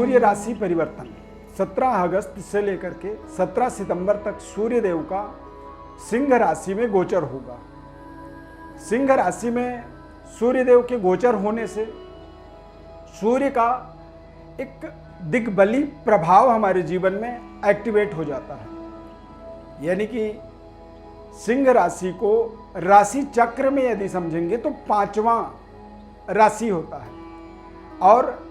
सूर्य राशि परिवर्तन 17 अगस्त से लेकर के 17 सितंबर तक सूर्य देव का सिंह राशि में गोचर होगा। सिंह राशि में सूर्य देव के गोचर होने से सूर्य का एक दिग्बली प्रभाव हमारे जीवन में एक्टिवेट हो जाता है। यानी कि सिंह राशि को राशि चक्र में यदि समझेंगे तो 5वां राशि होता है और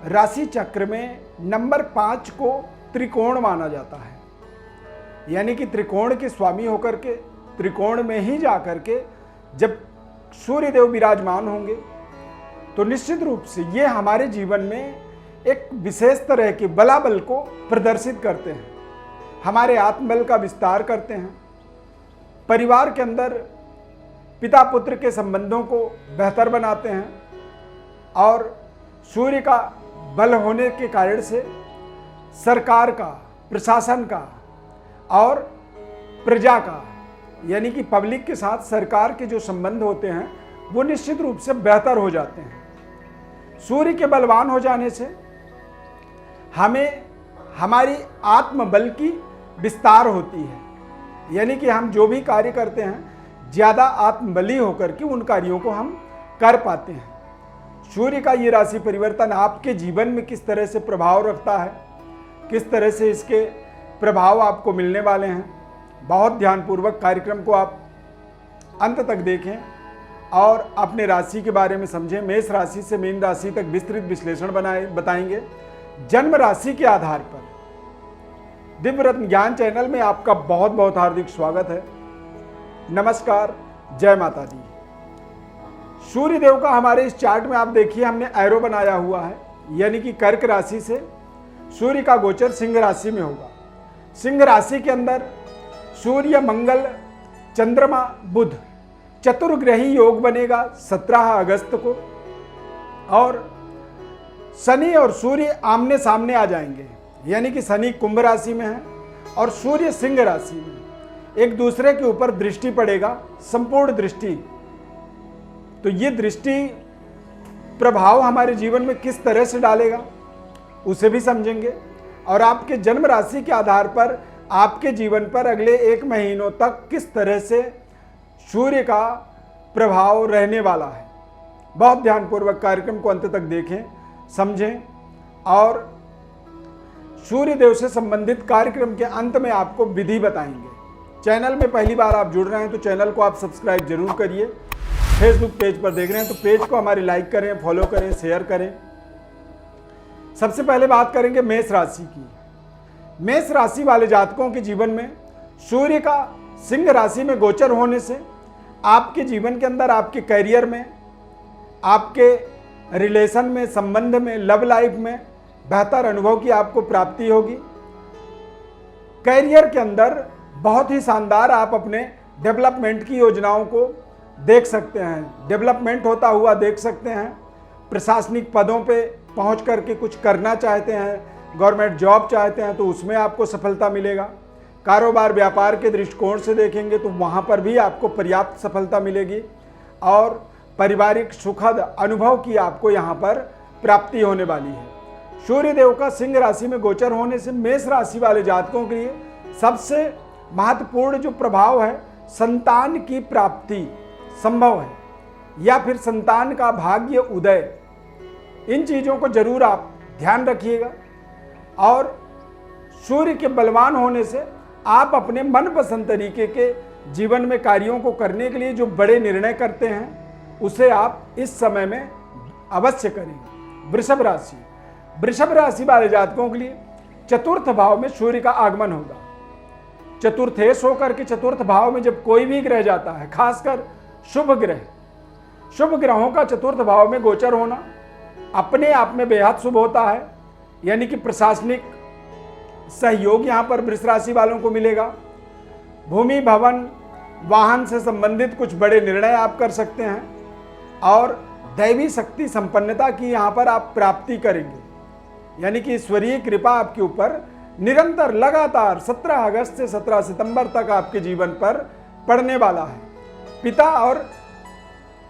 राशि चक्र में नंबर 5 को त्रिकोण माना जाता है। यानी कि त्रिकोण के स्वामी होकर के त्रिकोण में ही जाकर के जब सूर्य देव विराजमान होंगे तो निश्चित रूप से ये हमारे जीवन में एक विशेष तरह के बलाबल को प्रदर्शित करते हैं, हमारे आत्मबल का विस्तार करते हैं, परिवार के अंदर पिता पुत्र के संबंधों को बेहतर बनाते हैं और सूर्य का बल होने के कारण से सरकार का, प्रशासन का और प्रजा का यानी कि पब्लिक के साथ सरकार के जो संबंध होते हैं वो निश्चित रूप से बेहतर हो जाते हैं। सूर्य के बलवान हो जाने से हमें हमारी आत्मबल की विस्तार होती है। यानी कि हम जो भी कार्य करते हैं ज़्यादा आत्मबली होकर के उन कार्यों को हम कर पाते हैं। सूर्य का ये राशि परिवर्तन आपके जीवन में किस तरह से प्रभाव रखता है, किस तरह से इसके प्रभाव आपको मिलने वाले हैं, बहुत ध्यानपूर्वक कार्यक्रम को आप अंत तक देखें और अपने राशि के बारे में समझें। मेष राशि से मीन राशि तक विस्तृत विश्लेषण बताएंगे। जन्म राशि के आधार पर दिव्य रत्न ज्ञान चैनल में आपका बहुत बहुत हार्दिक स्वागत है। नमस्कार, जय माता दी। सूर्य देव का हमारे इस चार्ट में आप देखिए हमने एरो बनाया हुआ है, यानी कि कर्क राशि से सूर्य का गोचर सिंह राशि में होगा। सिंह राशि के अंदर सूर्य, मंगल, चंद्रमा, बुध चतुर्ग्रही योग बनेगा 17 अगस्त को और शनि और सूर्य आमने सामने आ जाएंगे। यानी कि शनि कुंभ राशि में है और सूर्य सिंह राशि में, एक दूसरे के ऊपर दृष्टि पड़ेगा, संपूर्ण दृष्टि। तो ये दृष्टि प्रभाव हमारे जीवन में किस तरह से डालेगा उसे भी समझेंगे और आपके जन्म राशि के आधार पर आपके जीवन पर अगले 1 महीनों तक किस तरह से सूर्य का प्रभाव रहने वाला है। बहुत ध्यानपूर्वक कार्यक्रम को अंत तक देखें, समझें और सूर्य देव से संबंधित कार्यक्रम के अंत में आपको विधि बताएंगे। चैनल में पहली बार आप जुड़ रहे हैं तो चैनल को आप सब्सक्राइब जरूर करिए। फेसबुक पेज पर देख रहे हैं तो पेज को हमारे लाइक करें, फॉलो करें, शेयर करें। सबसे पहले बात करेंगे मेष राशि की। मेष राशि वाले जातकों के जीवन में सूर्य का सिंह राशि में गोचर होने से आपके जीवन के अंदर, आपके करियर में, आपके रिलेशन में, संबंध में, लव लाइफ में बेहतर अनुभव की आपको प्राप्ति होगी। करियर के अंदर बहुत ही शानदार आप अपने डेवलपमेंट की योजनाओं को देख सकते हैं, डेवलपमेंट होता हुआ देख सकते हैं। प्रशासनिक पदों पे पहुंच करके कुछ करना चाहते हैं, गवर्नमेंट जॉब चाहते हैं तो उसमें आपको सफलता मिलेगा। कारोबार व्यापार के दृष्टिकोण से देखेंगे तो वहाँ पर भी आपको पर्याप्त सफलता मिलेगी और पारिवारिक सुखद अनुभव की आपको यहाँ पर प्राप्ति होने वाली है। सूर्य देव का सिंह राशि में गोचर होने से मेष राशि वाले जातकों के लिए सबसे महत्वपूर्ण जो प्रभाव है, संतान की प्राप्ति संभव है या फिर संतान का भाग्य उदय। इन चीज़ों को जरूर आप ध्यान रखिएगा और सूर्य के बलवान होने से आप अपने मनपसंद तरीके के जीवन में कार्यों को करने के लिए जो बड़े निर्णय करते हैं उसे आप इस समय में अवश्य करेंगे। वृषभ राशि वाले जातकों के लिए चतुर्थ भाव में सूर्य का आगमन होगा। चतुर्थेश होकर के चतुर्थ भाव में जब कोई भी ग्रह जाता है, खासकर शुभ ग्रहों का चतुर्थ भाव में गोचर होना अपने आप में बेहद शुभ होता है। यानी कि प्रशासनिक सहयोग यहाँ पर वृष राशि वालों को मिलेगा। भूमि, भवन, वाहन से संबंधित कुछ बड़े निर्णय आप कर सकते हैं और दैवी शक्ति संपन्नता की यहाँ पर आप प्राप्ति करेंगे। यानी कि ईश्वरीय कृपा आपके ऊपर निरंतर लगातार 17 अगस्त से 17 सितंबर तक आपके जीवन पर पड़ने वाला है।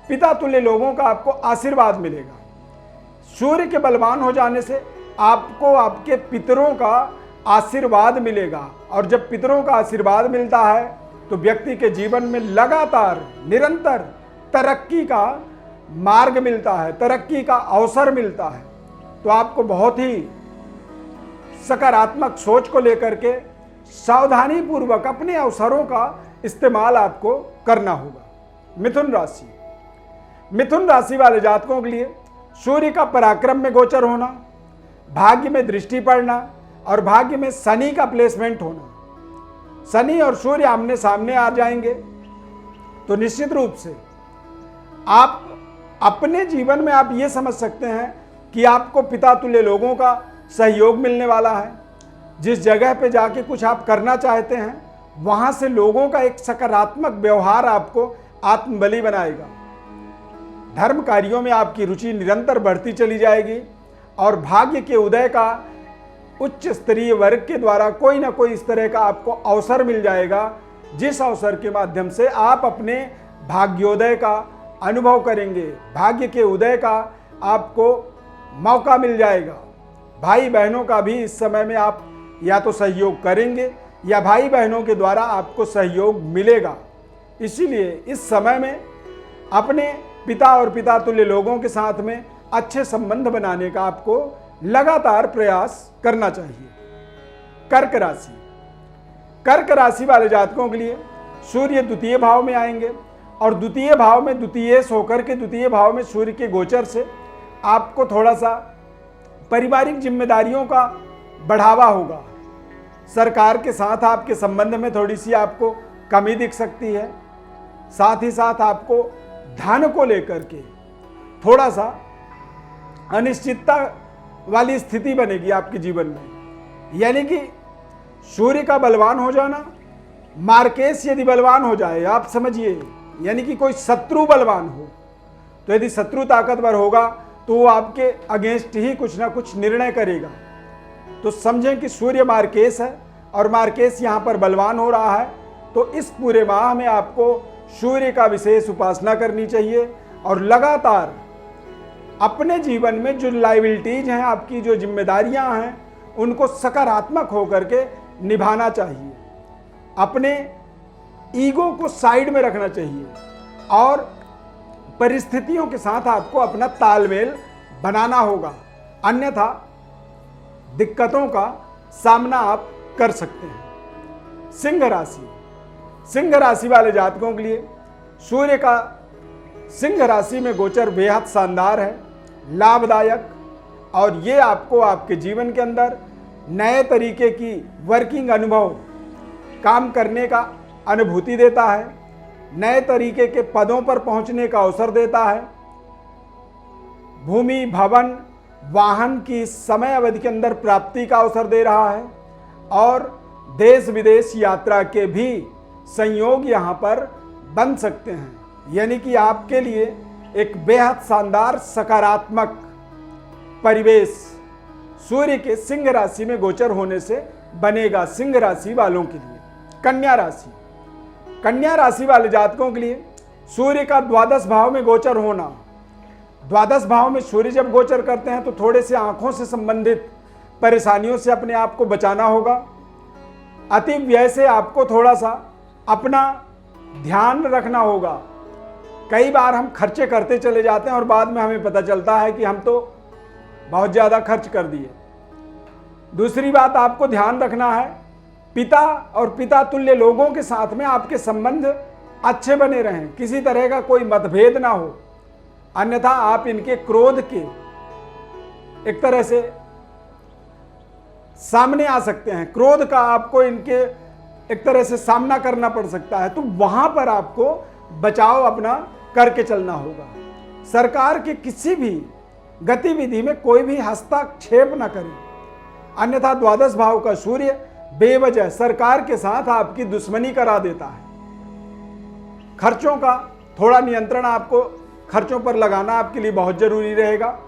पिता तुल्य लोगों का आपको आशीर्वाद मिलेगा। सूर्य के बलवान हो जाने से आपको आपके पितरों का आशीर्वाद मिलेगा। और जब पितरों का आशीर्वाद मिलता है तो व्यक्ति के जीवन में लगातार निरंतर तरक्की का मार्ग मिलता है, तरक्की का अवसर मिलता है। तो आपको बहुत ही सकारात्मक सोच को लेकर के सावधानी पूर्वक अपने अवसरों का इस्तेमाल आपको करना होगा। मिथुन राशि, मिथुन राशि वाले जातकों के लिए सूर्य का पराक्रम में गोचर होना, भाग्य में दृष्टि पड़ना और भाग्य में शनि का प्लेसमेंट होना, शनि और सूर्य आमने सामने आ जाएंगे तो निश्चित रूप से आप अपने जीवन में आप ये समझ सकते हैं कि आपको पिता तुल्य लोगों का सहयोग मिलने वाला है। जिस जगह पे जाके कुछ आप करना चाहते हैं वहां से लोगों का एक सकारात्मक व्यवहार आपको आत्मबली बनाएगा। धर्म कार्यों में आपकी रुचि निरंतर बढ़ती चली जाएगी और भाग्य के उदय का उच्च स्तरीय वर्ग के द्वारा कोई ना कोई इस तरह का आपको अवसर मिल जाएगा, जिस अवसर के माध्यम से आप अपने भाग्योदय का अनुभव करेंगे, भाग्य के उदय का आपको मौका मिल जाएगा। भाई बहनों का भी इस समय में आप या तो सहयोग करेंगे या भाई बहनों के द्वारा आपको सहयोग मिलेगा। इसीलिए इस समय में अपने पिता और पिता तुल्य लोगों के साथ में अच्छे संबंध बनाने का आपको लगातार प्रयास करना चाहिए। कर्क राशि, कर्क राशि वाले जातकों के लिए सूर्य द्वितीय भाव में आएंगे और द्वितीय भाव में द्वितीयेश होकर के द्वितीय भाव में सूर्य के गोचर से आपको थोड़ा सा पारिवारिक जिम्मेदारियों का बढ़ावा होगा। सरकार के साथ आपके संबंध में थोड़ी सी आपको कमी दिख सकती है। साथ ही साथ आपको धन को लेकर के थोड़ा सा अनिश्चितता वाली स्थिति बनेगी आपके जीवन में। यानी कि सूर्य का बलवान हो जाना, मार्केश यदि बलवान हो जाए, आप समझिए, यानी कि कोई शत्रु बलवान हो, तो यदि शत्रु ताकतवर होगा तो वो आपके अगेंस्ट ही कुछ ना कुछ निर्णय करेगा। तो समझें कि सूर्य मार्केश है और मार्केश यहाँ पर बलवान हो रहा है। तो इस पूरे माह में आपको सूर्य का विशेष उपासना करनी चाहिए और लगातार अपने जीवन में जो लायबिलिटीज हैं, आपकी जो जिम्मेदारियां हैं, उनको सकारात्मक होकर के निभाना चाहिए। अपने ईगो को साइड में रखना चाहिए और परिस्थितियों के साथ आपको अपना तालमेल बनाना होगा, अन्यथा दिक्कतों का सामना आप कर सकते हैं। सिंह राशि, सिंह राशि वाले जातकों के लिए सूर्य का सिंह राशि में गोचर बेहद शानदार है, लाभदायक, और ये आपको आपके जीवन के अंदर नए तरीके की वर्किंग अनुभव, काम करने का अनुभूति देता है, नए तरीके के पदों पर पहुंचने का अवसर देता है। भूमि, भवन, वाहन की समय अवधि के अंदर प्राप्ति का अवसर दे रहा है और देश विदेश यात्रा के भी संयोग यहाँ पर बन सकते हैं। यानी कि आपके लिए एक बेहद शानदार सकारात्मक परिवेश सूर्य के सिंह राशि में गोचर होने से बनेगा सिंह राशि वालों के लिए। कन्या राशि, कन्या राशि वाले जातकों के लिए सूर्य का द्वादश भाव में गोचर होना, द्वादश भाव में सूर्य जब गोचर करते हैं तो थोड़े से आंखों से संबंधित परेशानियों से अपने आप को बचाना होगा। अति व्यय से आपको थोड़ा सा अपना ध्यान रखना होगा। कई बार हम खर्चे करते चले जाते हैं और बाद में हमें पता चलता है कि हम तो बहुत ज़्यादा खर्च कर दिए। दूसरी बात आपको ध्यान रखना है, पिता और पिता तुल्य लोगों के साथ में आपके संबंध अच्छे बने रहें, किसी तरह का कोई मतभेद ना हो, अन्यथा आप इनके क्रोध के एक तरह से सामने आ सकते हैं। क्रोध का आपको इनके एक तरह से सामना करना पड़ सकता है, तो वहां पर आपको बचाव अपना करके चलना होगा। सरकार के किसी भी गतिविधि में कोई भी हस्तक्षेप न करें, अन्यथा द्वादश भाव का सूर्य बेवजह सरकार के साथ आपकी दुश्मनी करा देता है। खर्चों का थोड़ा नियंत्रण आपको खर्चों पर लगाना आपके लिए बहुत जरूरी रहेगा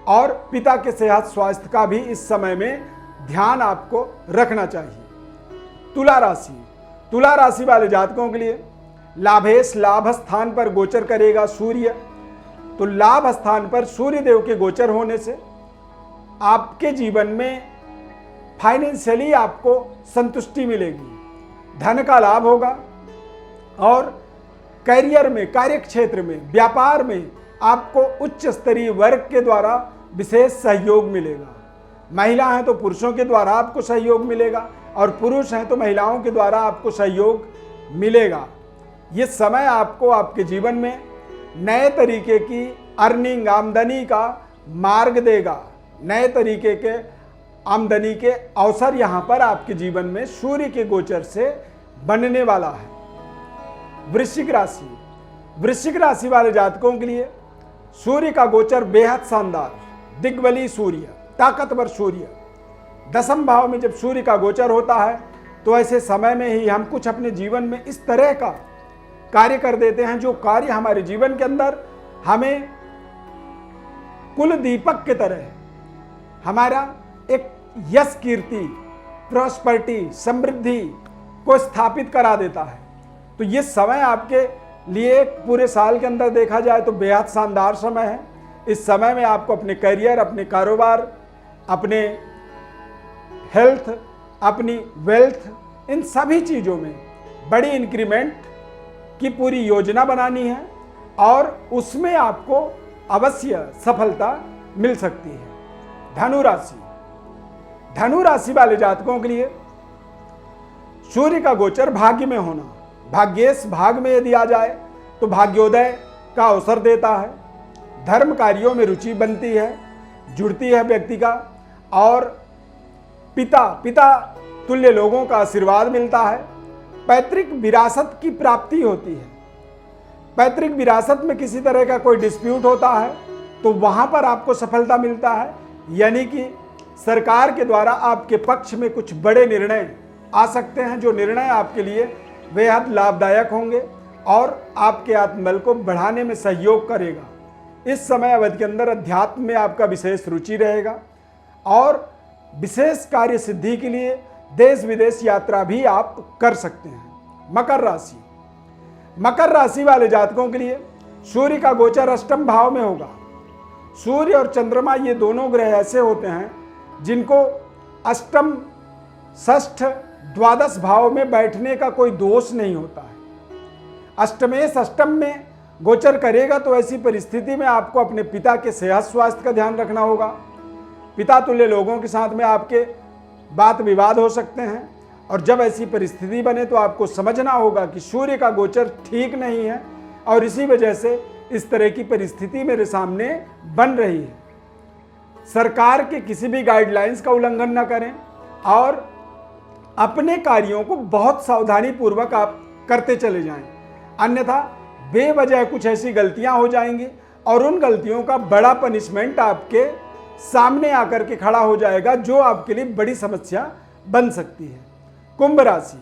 और पिता के सेहत स्वास्थ्य का भी इस समय में ध्यान आपको रखना चाहिए। तुला राशि, तुला राशि वाले जातकों के लिए लाभेश लाभ स्थान पर गोचर करेगा सूर्य। तो लाभ स्थान पर सूर्य देव के गोचर होने से आपके जीवन में फाइनेंशियली आपको संतुष्टि मिलेगी, धन का लाभ होगा और करियर में, कार्य क्षेत्र में, व्यापार में आपको उच्च स्तरीय वर्ग के द्वारा विशेष सहयोग मिलेगा। महिला हैं तो पुरुषों के द्वारा आपको सहयोग मिलेगा और पुरुष हैं तो महिलाओं के द्वारा आपको सहयोग मिलेगा। ये समय आपको आपके जीवन में नए तरीके की अर्निंग, आमदनी का मार्ग देगा। नए तरीके के आमदनी के अवसर यहाँ पर आपके जीवन में सूर्य के गोचर से बनने वाला है। वृश्चिक राशि, वृश्चिक राशि वाले जातकों के लिए सूर्य का गोचर बेहद शानदार, दिग्बली सूर्य, ताकतवर सूर्य। दसम भाव में जब सूर्य का गोचर होता है तो ऐसे समय में ही हम कुछ अपने जीवन में इस तरह का कार्य कर देते हैं जो कार्य हमारे जीवन के अंदर हमें कुल दीपक की तरह हमारा एक यश, कीर्ति, प्रॉस्पर्टी, समृद्धि को स्थापित करा देता है। तो ये समय आपके लिए पूरे साल के अंदर देखा जाए तो बेहद शानदार समय है। इस समय में आपको अपने करियर, अपने कारोबार, अपने हेल्थ, अपनी वेल्थ, इन सभी चीज़ों में बड़ी इंक्रीमेंट की पूरी योजना बनानी है और उसमें आपको अवश्य सफलता मिल सकती है। धनु राशि, धनु राशि वाले जातकों के लिए सूर्य का गोचर भाग्य में होना, भाग्येश भाग में यदि आ जाए तो भाग्योदय का अवसर देता है। धर्म कार्यों में रुचि बनती है, जुड़ती है व्यक्ति का और पिता तुल्य लोगों का आशीर्वाद मिलता है। पैतृक विरासत की प्राप्ति होती है। पैतृक विरासत में किसी तरह का कोई डिस्प्यूट होता है तो वहां पर आपको सफलता मिलता है, यानी कि सरकार के द्वारा आपके पक्ष में कुछ बड़े निर्णय आ सकते हैं जो निर्णय आपके लिए बेहद लाभदायक होंगे और आपके आत्मबल को बढ़ाने में सहयोग करेगा। इस समय अवधि के अंदर अध्यात्म में आपका विशेष रुचि रहेगा और विशेष कार्य सिद्धि के लिए देश विदेश यात्रा भी आप कर सकते हैं। मकर राशि, मकर राशि वाले जातकों के लिए सूर्य का गोचर अष्टम भाव में होगा। सूर्य और चंद्रमा ये दोनों ग्रह ऐसे होते हैं जिनको अष्टम, षष्ठ, द्वादश भाव में बैठने का कोई दोष नहीं होता है। अष्टमेश अष्टम में गोचर करेगा तो ऐसी परिस्थिति में आपको अपने पिता के सेहत स्वास्थ्य का ध्यान रखना होगा। पिता तुल्य लोगों के साथ में आपके बात विवाद हो सकते हैं और जब ऐसी परिस्थिति बने तो आपको समझना होगा कि सूर्य का गोचर ठीक नहीं है और इसी वजह से इस तरह की परिस्थिति मेरे सामने बन रही है। सरकार के किसी भी गाइडलाइंस का उल्लंघन न करें और अपने कार्यों को बहुत सावधानी पूर्वक आप करते चले जाएं, अन्यथा बेवजह कुछ ऐसी गलतियां हो जाएंगी और उन गलतियों का बड़ा पनिशमेंट आपके सामने आकर के खड़ा हो जाएगा जो आपके लिए बड़ी समस्या बन सकती है। कुंभ राशि,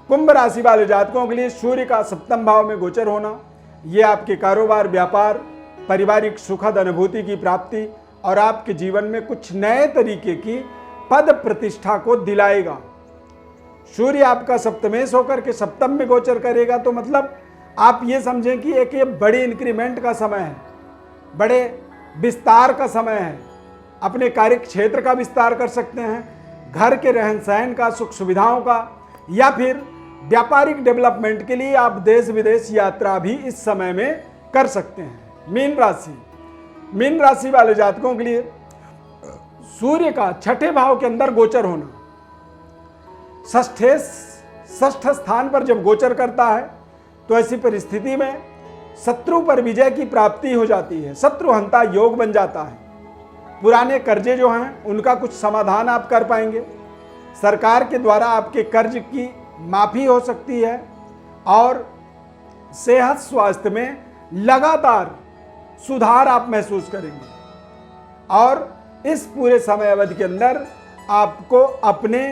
कुंभ राशि वाले जातकों के लिए सूर्य का सप्तम भाव में गोचर होना ये आपके कारोबार, व्यापार, पारिवारिक सुखद अनुभूति की प्राप्ति और आपके जीवन में कुछ नए तरीके की पद प्रतिष्ठा को दिलाएगा। सूर्य आपका सप्तमेश होकर के सप्तम में गोचर करेगा तो मतलब आप ये समझें कि एक ये बड़े इंक्रीमेंट का समय है, बड़े विस्तार का समय है। अपने कार्य क्षेत्र का विस्तार कर सकते हैं, घर के रहन सहन का, सुख सुविधाओं का, या फिर व्यापारिक डेवलपमेंट के लिए आप देश विदेश यात्रा भी इस समय में कर सकते हैं। मीन राशि, मीन राशि वाले जातकों के लिए सूर्य का छठे भाव के अंदर गोचर होना, षष्ठ स्थान पर जब गोचर करता है तो ऐसी परिस्थिति में शत्रु पर विजय की प्राप्ति हो जाती है, शत्रुहंता योग बन जाता है। पुराने कर्जे जो हैं उनका कुछ समाधान आप कर पाएंगे। सरकार के द्वारा आपके कर्ज की माफ़ी हो सकती है और सेहत स्वास्थ्य में लगातार सुधार आप महसूस करेंगे और इस पूरे समय अवधि के अंदर आपको अपने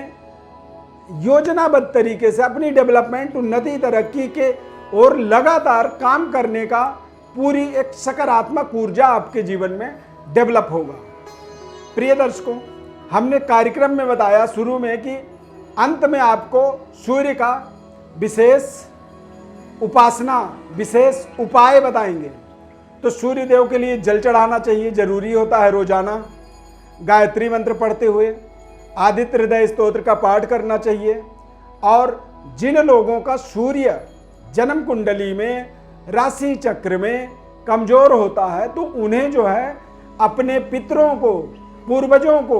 योजनाबद्ध तरीके से अपनी डेवलपमेंट, उन्नति, तरक्की के और लगातार काम करने का पूरी एक सकारात्मक ऊर्जा आपके जीवन में डेवलप होगा। प्रिय दर्शकों, हमने कार्यक्रम में बताया शुरू में कि अंत में आपको सूर्य का विशेष उपासना, विशेष उपाय बताएंगे। तो सूर्य देव के लिए जल चढ़ाना चाहिए, जरूरी होता है रोजाना। गायत्री मंत्र पढ़ते हुए आदित्य हृदय स्तोत्र का पाठ करना चाहिए। और जिन लोगों का सूर्य जन्म कुंडली में राशि चक्र में कमजोर होता है तो उन्हें जो है अपने पितरों को, पूर्वजों को,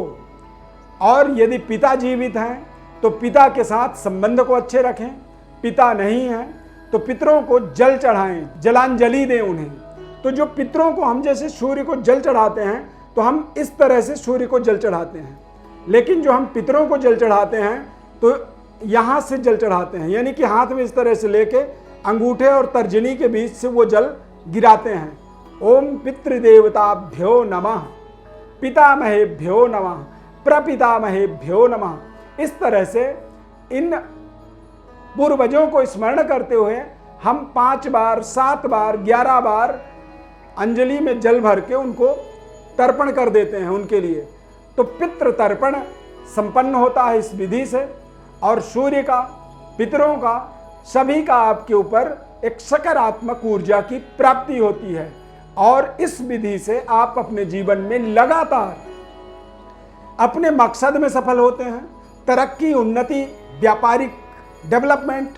और यदि पिता जीवित हैं तो पिता के साथ संबंध को अच्छे रखें, पिता नहीं हैं तो पितरों को जल चढ़ाएं, जलांजलि दें उन्हें। तो जो पितरों को हम जैसे सूर्य को जल चढ़ाते हैं तो हम इस तरह से सूर्य को जल चढ़ाते हैं, लेकिन जो हम पितरों को जल चढ़ाते हैं तो यहाँ से जल चढ़ाते हैं, यानी कि हाथ में इस तरह से लेके अंगूठे और तर्जनी के बीच से वो जल गिराते हैं। ओम पितृदेवताभ्यो नमः, पितामहेभ्यो नमः, प्रपितामहेभ्यो नमः। इस तरह से इन पूर्वजों को स्मरण करते हुए हम 5 बार, 7 बार, 11 बार अंजलि में जल भर के उनको तर्पण कर देते हैं उनके लिए। तो पितृ तर्पण संपन्न होता है इस विधि से, और सूर्य का, पितरों का, सभी का आपके ऊपर एक सकारात्मक ऊर्जा की प्राप्ति होती है। और इस विधि से आप अपने जीवन में लगातार अपने मकसद में सफल होते हैं। तरक्की, उन्नति, व्यापारिक डेवलपमेंट,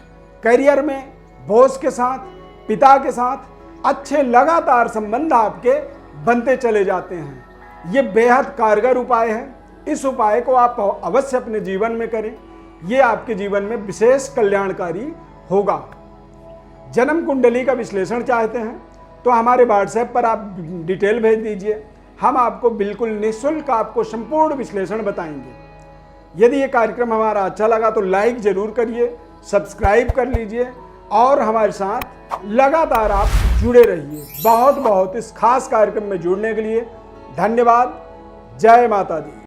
करियर में बॉस के साथ, पिता के साथ अच्छे लगातार संबंध आपके बनते चले जाते हैं। ये बेहद कारगर उपाय है। इस उपाय को आप अवश्य अपने जीवन में करें, ये आपके जीवन में विशेष कल्याणकारी होगा। जन्म कुंडली का विश्लेषण चाहते हैं तो हमारे व्हाट्सएप पर आप डिटेल भेज दीजिए, हम आपको बिल्कुल निःशुल्क आपको संपूर्ण विश्लेषण बताएंगे। यदि ये कार्यक्रम हमारा अच्छा लगा तो लाइक जरूर करिए, सब्सक्राइब कर लीजिए और हमारे साथ लगातार आप जुड़े रहिए। बहुत बहुत इस खास कार्यक्रम में जुड़ने के लिए धन्यवाद। जय माता दी।